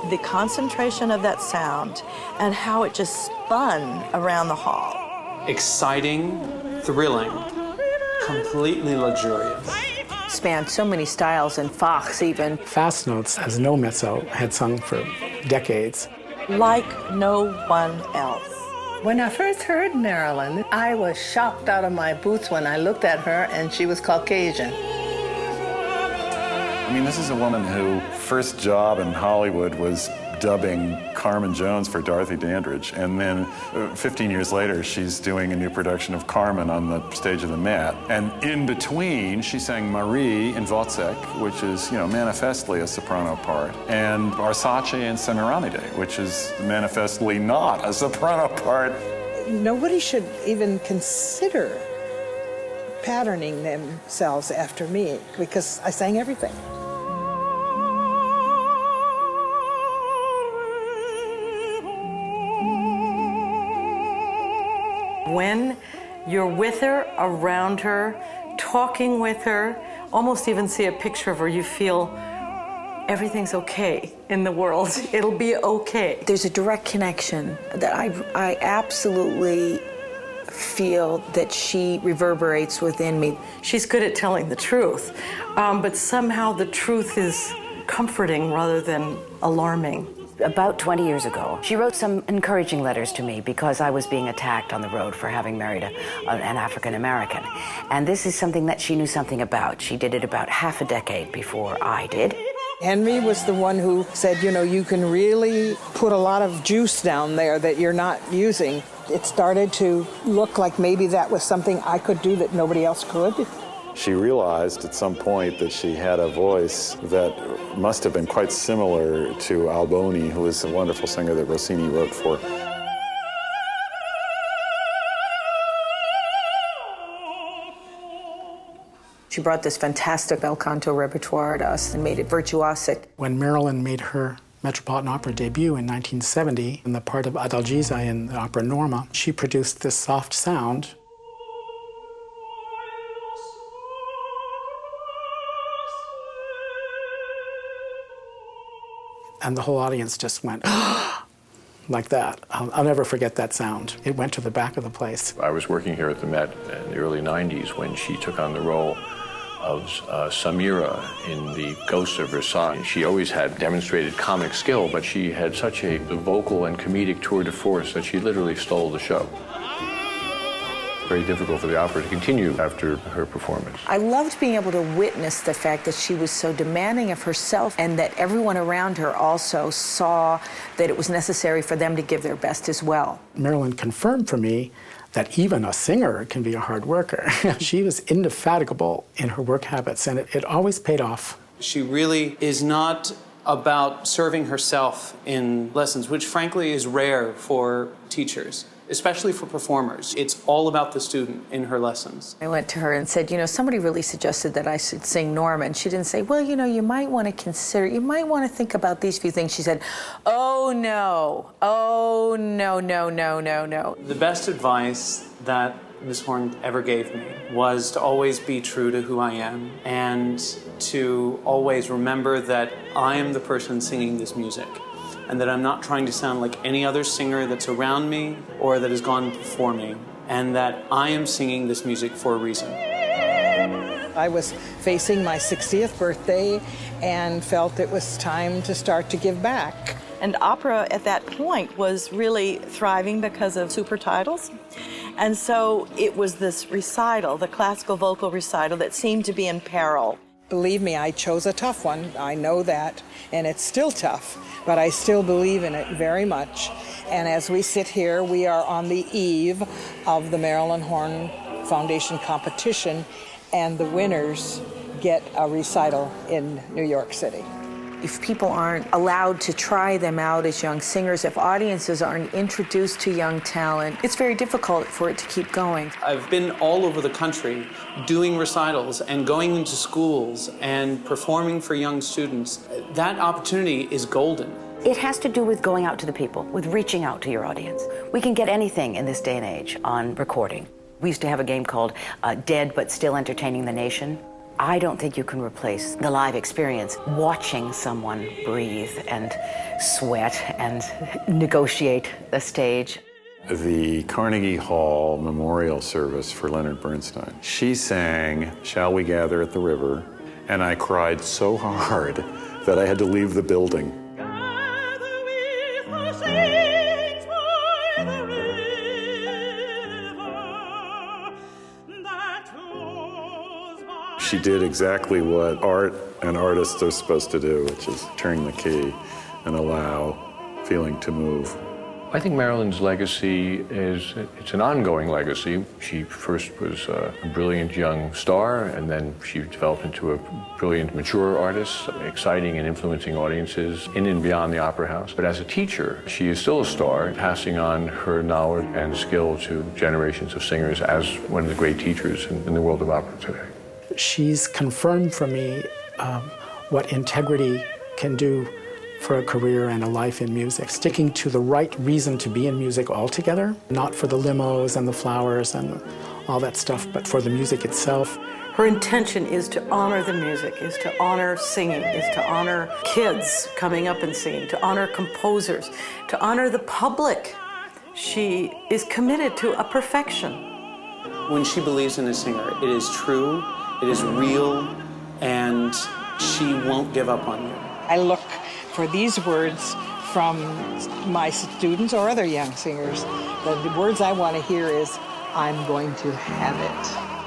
the concentration of that sound and how it just spun around the hall. Exciting, thrilling, completely luxurious. Spanned so many styles, and Fox even. Fast notes, as no mezzo had sung for decades. Like no one else. When I first heard Marilyn, I was shocked out of my boots when I looked at her and she was Caucasian. I mean, this is a woman whose first job in Hollywood was dubbing Carmen Jones for Dorothy Dandridge, and then 15 years later she's doing a new production of Carmen on the stage of the Met. And in between she sang Marie in Wozzeck, which is, you know, manifestly a soprano part, and Arsace in Semiramide, which is manifestly not a soprano part. Nobody should even consider patterning themselves after me, because I sang everything. When you're with her, around her, talking with her, almost even see a picture of her, you feel everything's okay in the world. It'll be okay. There's a direct connection that I absolutely feel that she reverberates within me. She's good at telling the truth, but somehow the truth is comforting rather than alarming. About 20 years ago, she wrote some encouraging letters to me because I was being attacked on the road for having married an African American. And this is something that she knew something about. She did it about half a decade before I did. Henry was the one who said, you know, you can really put a lot of juice down there that you're not using. It started to look like maybe that was something I could do that nobody else could. She realized at some point that she had a voice that must have been quite similar to Alboni, who was a wonderful singer that Rossini wrote for. She brought this fantastic bel canto repertoire to us and made it virtuosic. When Marilyn made her Metropolitan Opera debut in 1970, in the part of Adalgisa in the opera Norma, she produced this soft sound. And the whole audience just went, like that. I'll never forget that sound. It went to the back of the place. I was working here at the Met in the early 90s when she took on the role of Samira in The Ghost of Versailles. She always had demonstrated comic skill, but she had such a vocal and comedic tour de force that she literally stole the show. Very difficult for the opera to continue after her performance. I loved being able to witness the fact that she was so demanding of herself and that everyone around her also saw that it was necessary for them to give their best as well. Marilyn confirmed for me that even a singer can be a hard worker. She was indefatigable in her work habits, and it always paid off. She really is not about serving herself in lessons, which frankly is rare for teachers, especially for performers. It's all about the student in her lessons. I went to her and said, you know, somebody really suggested that I should sing Norma. And she didn't say, well, you know, you might want to consider, you might want to think about these few things. She said, oh, no. Oh, no, no, no, no, no. The best advice that Ms. Horne ever gave me was to always be true to who I am and to always remember that I am the person singing this music, and that I'm not trying to sound like any other singer that's around me or that has gone before me, and that I am singing this music for a reason. I was facing my 60th birthday and felt it was time to start to give back. And opera at that point was really thriving because of super titles. And so it was this recital, the classical vocal recital, that seemed to be in peril. Believe me, I chose a tough one. I know that, and it's still tough, but I still believe in it very much. And as we sit here, we are on the eve of the Marilyn Horne Foundation competition, and the winners get a recital in New York City. If people aren't allowed to try them out as young singers, if audiences aren't introduced to young talent, it's very difficult for it to keep going. I've been all over the country doing recitals and going into schools and performing for young students. That opportunity is golden. It has to do with going out to the people, with reaching out to your audience. We can get anything in this day and age on recording. We used to have a game called Dead But Still Entertaining the Nation. I don't think you can replace the live experience, watching someone breathe and sweat and negotiate a stage. The Carnegie Hall memorial service for Leonard Bernstein. She sang "Shall We Gather at the River," and I cried so hard that I had to leave the building. She did exactly what art and artists are supposed to do, which is turn the key and allow feeling to move. I think Marilyn's legacy it's an ongoing legacy. She first was a brilliant young star, and then she developed into a brilliant, mature artist, exciting and influencing audiences in and beyond the Opera House. But as a teacher, she is still a star, passing on her knowledge and skill to generations of singers as one of the great teachers in the world of opera today. She's confirmed for me what integrity can do for a career and a life in music. Sticking to the right reason to be in music altogether, not for the limos and the flowers and all that stuff, but for the music itself. Her intention is to honor the music, is to honor singing, is to honor kids coming up and singing, to honor composers, to honor the public. She is committed to a perfection. When she believes in a singer, it is true, it is real, and she won't give up on you. I look for these words from my students or other young singers. The words I want to hear is, "I'm going to have it."